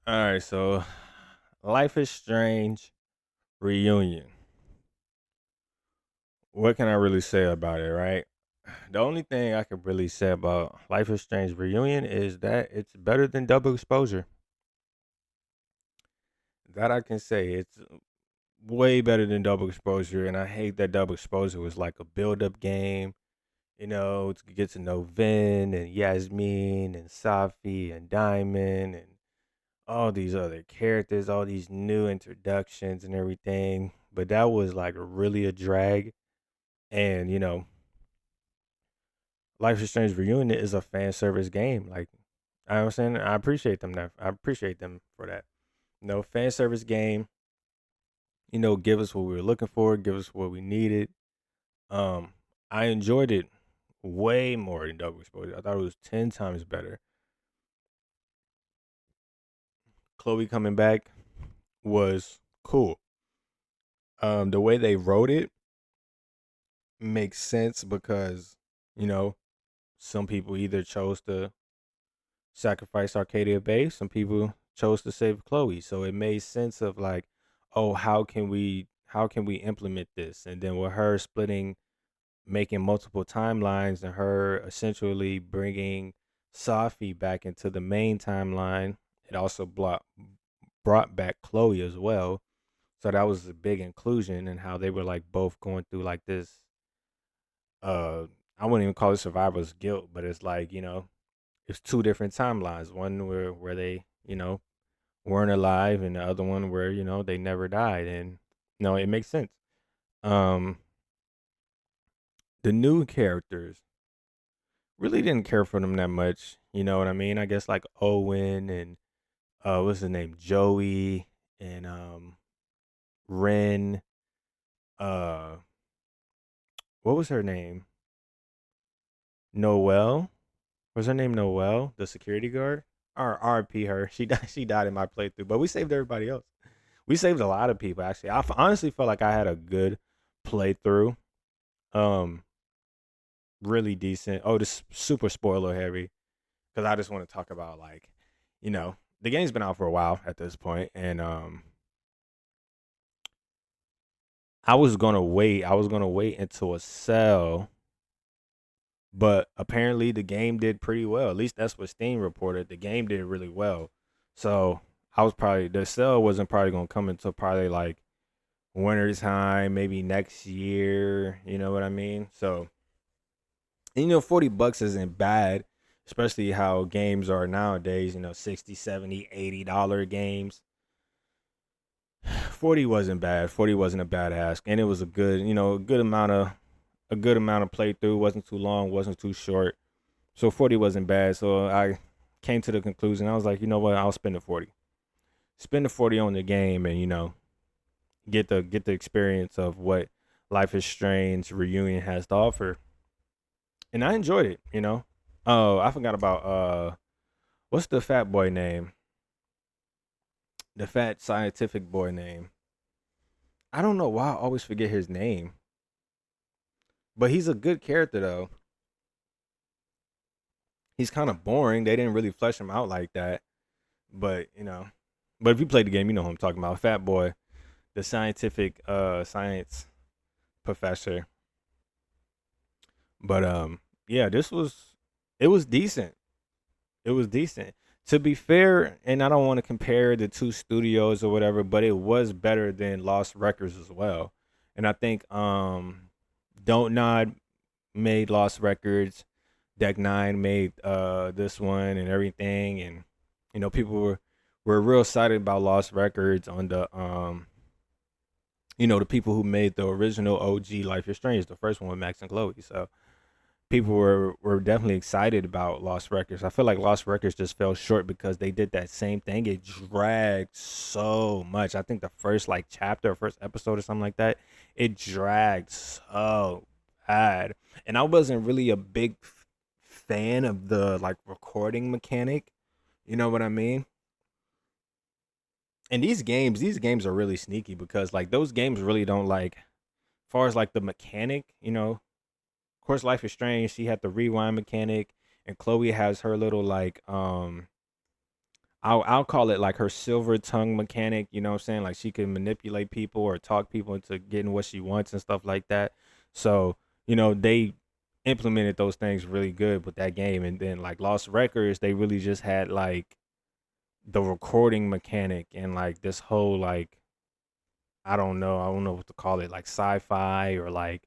All right, so Life is Strange reunion. What can I really say about it, right? The only thing I could really say about Life is Strange reunion is that it's better than Double Exposure. That I can say. It's way better than Double Exposure, and I hate that Double Exposure was like a build-up game. To get to know Vin and Yasmin and Safi and Diamond and all these other characters, all these new introductions and everything. But that was like really a drag. And Life is Strange Reunion is a fan service game. Like I understand, I appreciate them. That I appreciate them for that. Fan service game. Give us what we were looking for, give us what we needed. Um, I enjoyed it way more than Double Exposure. I thought it was 10 times better. Chloe coming back was cool. The way they wrote it makes sense because you know some people either chose to sacrifice Arcadia Bay, some people chose to save Chloe. So it made sense of like, oh, how can we implement this? And then with her splitting, making multiple timelines, and her essentially bringing Safi back into the main timeline, it also brought back Chloe as well. So that was a big inclusion and how they were like both going through like this uh I wouldn't even call it survivor's guilt, but it's like, it's two different timelines. One where they, weren't alive, and the other one where, they never died. And no, it makes sense. Um the new characters really didn't care for them that much. You know what I mean? I guess like Owen and what's his name? Joey and Ren. Uh what was her name? Noelle? Was her name Noelle, the security guard? Or RP her. She died. She died in my playthrough, but we saved everybody else. We saved a lot of people actually. Honestly felt like I had a good playthrough. Um, really decent. Oh, this super spoiler heavy because I just want to talk about like, the game's been out for a while at this point, and I was gonna wait. I was gonna wait until a sale, but apparently the game did pretty well. At least that's what Steam reported. The game did really well. So I was probably the sale wasn't probably gonna come until probably like winter time, maybe next year. You know what I mean? So, and, $40 isn't bad, especially how games are nowadays. 60, 70, $80 games. 40 wasn't bad. 40 wasn't a bad ask, and it was a good, a good amount of playthrough. Wasn't too long, wasn't too short. So 40 wasn't bad. So I came to the conclusion. I was like, you know what? I'll spend the 40. Spend the 40 on the game, and get the experience of what Life is Strange Reunion has to offer. And I enjoyed it. Oh, I forgot about what's the fat boy name? The fat scientific boy name. I don't know why I always forget his name. But he's a good character though. He's kind of boring. They didn't really flesh him out like that. But if you played the game, you know who I'm talking about. Fat boy, the scientific science professor. But yeah, it was decent. It was decent. To be fair, and I don't want to compare the two studios or whatever, but it was better than Lost Records as well. And I think Don't Nod made Lost Records, Deck Nine made this one and everything, and people were real excited about Lost Records on the people who made the original OG Life is Strange, the first one with Max and Chloe. So people were definitely excited about Lost Records. I feel like Lost Records just fell short because they did that same thing. It dragged so much. I think the first like chapter, first episode or something like that, it dragged so bad. And I wasn't really a big fan of the like recording mechanic. You know what I mean? And these games are really sneaky because like those games really don't like, as far as like the mechanic. Of course, Life is Strange, she had the rewind mechanic, and Chloe has her little like I'll call it like her silver tongue mechanic, you know what I'm saying? Like she can manipulate people or talk people into getting what she wants and stuff like that. So, they implemented those things really good with that game. And then like Lost Records, they really just had like the recording mechanic and like this whole like I don't know what to call it, like sci-fi or like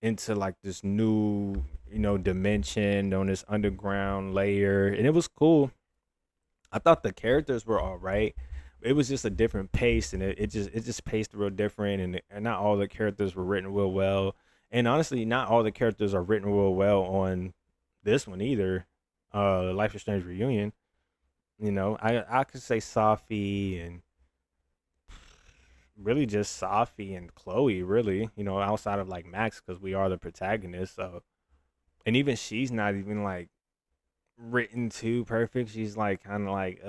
into like this new, dimension on this underground layer. And it was cool. I thought the characters were all right. It was just a different pace, and it just paced real different, and not all the characters were written real well. And honestly, not all the characters are written real well on this one either. Life is Strange Reunion. I could say Safi and really just Safi and Chloe, really. Outside of like Max, because we are the protagonists. So, and even she's not even like written too perfect. She's like kind of like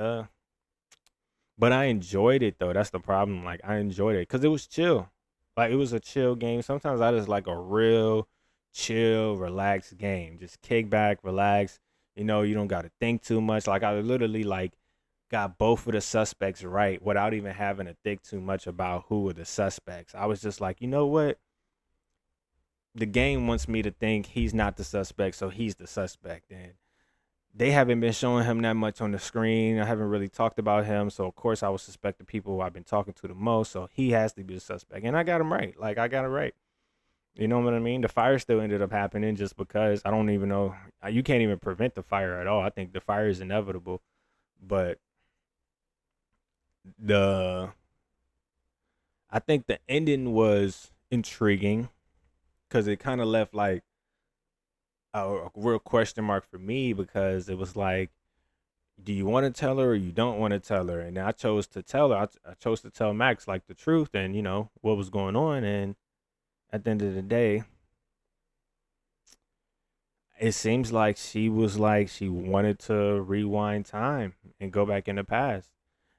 but I enjoyed it though. That's the problem. Like I enjoyed it because it was chill. Like it was a chill game. Sometimes I just like a real chill, relaxed game. Just kick back, relax. You don't got to think too much. Like I literally like got both of the suspects right without even having to think too much about who were the suspects. I was just like, you know what? The game wants me to think he's not the suspect, so he's the suspect. And they haven't been showing him that much on the screen. I haven't really talked about him, so of course I would suspect the people who I've been talking to the most. So he has to be the suspect, and I got him right. Like I got it right. You know what I mean? The fire still ended up happening just because I don't even know. You can't even prevent the fire at all. I think the fire is inevitable, but the I think the ending was intriguing because it kind of left like a real question mark for me because it was like, do you want to tell her or you don't want to tell her? And I chose to tell her. I chose to tell Max like the truth and what was going on. And at the end of the day, it seems like she was like she wanted to rewind time and go back in the past.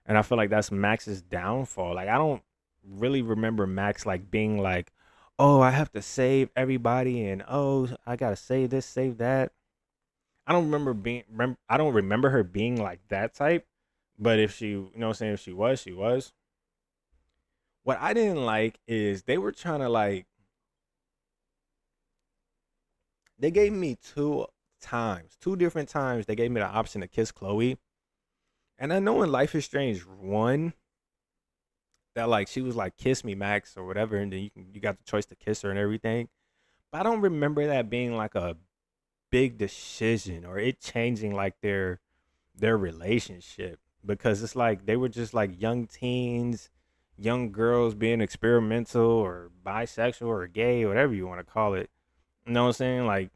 And I feel like that's Max's downfall. Like I don't really remember Max like being like, "Oh, I have to save everybody," and "Oh, I gotta save this, save that." I don't remember I don't remember her being like that type. But if she, what I'm saying, if she was, she was. What I didn't like is they were trying to like they gave me two different times they gave me the option to kiss Chloe. And I know in Life is Strange 1 that like she was like kiss me Max or whatever and then you got the choice to kiss her and everything. But I don't remember that being like a big decision or it changing like their relationship because it's like they were just like young teens, young girls being experimental or bisexual or gay, whatever you want to call it. You know what I'm saying? Like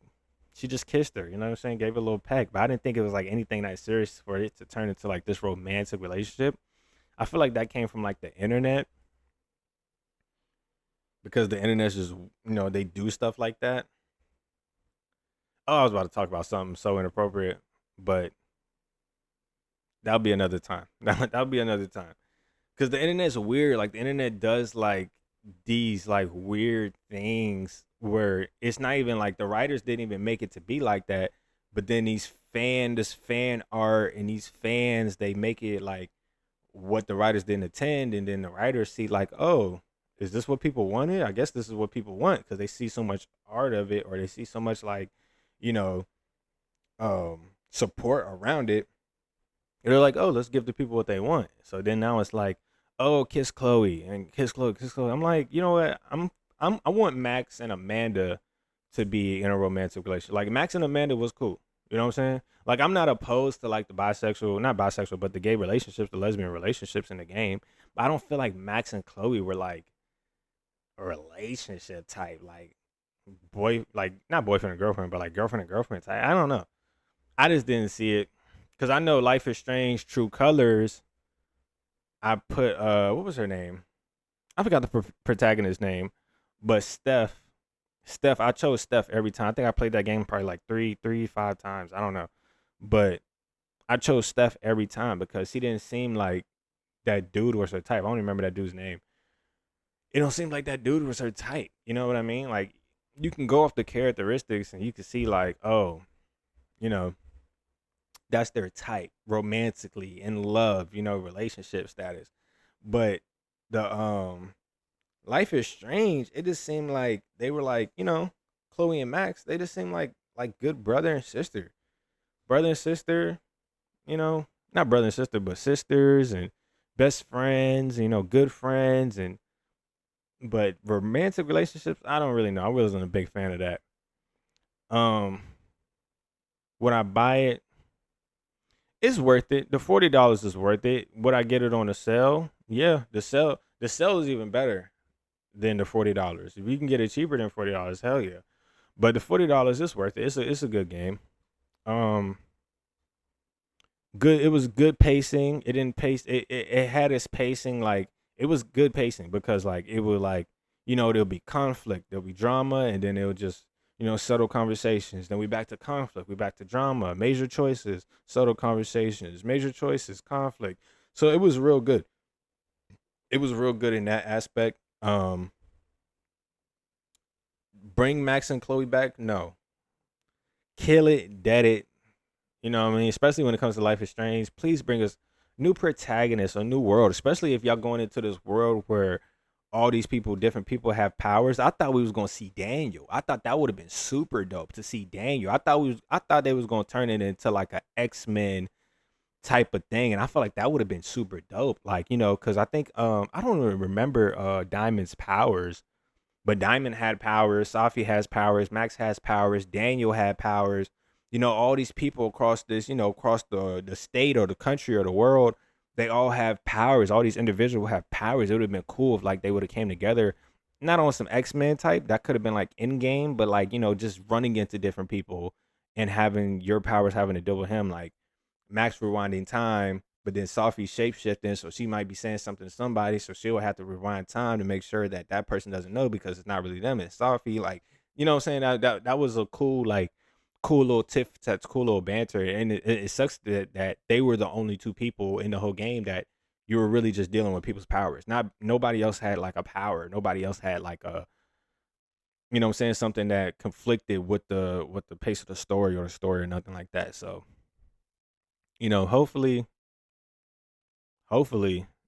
she just kissed her, you know what I'm saying? Gave her a little peck, but I didn't think it was like anything that serious for it to turn into like this romantic relationship. I feel like that came from like the internet because the internet's just they do stuff like that. Oh, I was about to talk about something so inappropriate, but that'll be another time. That'll be another time. Because the internet's weird. Like the internet does like these like weird things where it's not even like the writers didn't even make it to be like that. But then this fan art and these fans, they make it like what the writers didn't attend, and then the writers see like, oh, is this what people wanted? I guess this is what people want because they see so much art of it, or they see so much like, you know, support around it. And they're like, oh, let's give the people what they want. So then now it's like, oh, kiss Chloe and kiss Chloe, kiss Chloe. I'm like, you know what? I want Max and Amanda to be in a romantic relationship. Like Max and Amanda was cool. You know what I'm saying? Like I'm not opposed to like the bisexual, not bisexual, but the gay relationships, the lesbian relationships in the game. But I don't feel like Max and Chloe were like a relationship type, like like not boyfriend and girlfriend, but like girlfriend and girlfriend type. I don't know. I just didn't see it because I know Life is Strange, True Colors. I put what was her name? I forgot the protagonist's name, but Steph, I chose Steph every time. I think I played that game probably like three, 5 times. I don't know, but I chose Steph every time because he didn't seem like that dude was her type. I don't remember that dude's name. It don't seem like that dude was her type. You know what I mean? Like you can go off the characteristics and you can see like, oh, you know, That's their type, romantically, in love, relationship status. But the Life is Strange, it just seemed like they were like, Chloe and Max, they just seemed like good brother and sister. Brother and sister, not brother and sister, but sisters and best friends, good friends and but romantic relationships, I don't really know. I wasn't a big fan of that. Um would I buy it? It's worth it. The $40 is worth it. Would I get it on a sale? Yeah, the sale is even better than the $40. If you can get it cheaper than $40, hell yeah. But the $40 is worth it. It's a good game. Um, good. It was good pacing. It didn't pace. It had its pacing like it was good pacing because like it would like there'll be conflict, there'll be drama, and then it'll just subtle conversations. Then we back to conflict. We back to drama. Major choices, subtle conversations. Major choices, conflict. So it was real good. It was real good in that aspect. Bring Max and Chloe back? No. Kill it, dead it. You know what I mean? Especially when it comes to Life is Strange. Please bring us new protagonists, a new world. Especially if y'all going into this world where all these people, different people have powers. I thought we was gonna see Daniel. I thought that would have been super dope to see Daniel. I thought they was gonna turn it into like a X-Men type of thing. And I felt like that would have been super dope. Like, because I think I don't even remember Diamond's powers. But Diamond had powers, Safi has powers, Max has powers, Daniel had powers. All these people across this, across the state or the country or the world, they all have powers. All these individuals have powers. It would have been cool if like they would have came together, not on some X-Men type. That could have been like in game, but like, just running into different people and having your powers having to deal with him. Like Max rewinding time, but then Sophie shapeshifting, so she might be saying something to somebody, so she'll have to rewind time to make sure that that person doesn't know because it's not really them, it's Sophie. Like, you know what I'm saying? That was a cool, like, cool little tiff, that's cool little banter, and it sucks that they were the only two people in the whole game that you were really just dealing with people's powers. Not nobody else had like a power. Nobody else had like a what I'm saying, something that conflicted with the pace of the story or the story or nothing like that. So hopefully,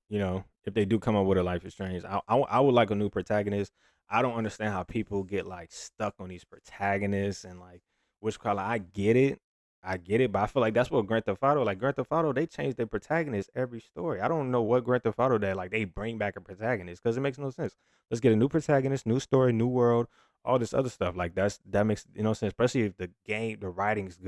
if they do come up with a Life is Strange, I would like a new protagonist. I don't understand how people get like stuck on these protagonists and like which color. I get it, but I feel like that's what Grand Theft Auto, they change their protagonist every story. I don't know what Grand Theft Auto that like they bring back a protagonist because it makes no sense. Let's get a new protagonist, new story, new world, all this other stuff. Like that makes sense, especially if the writing's good.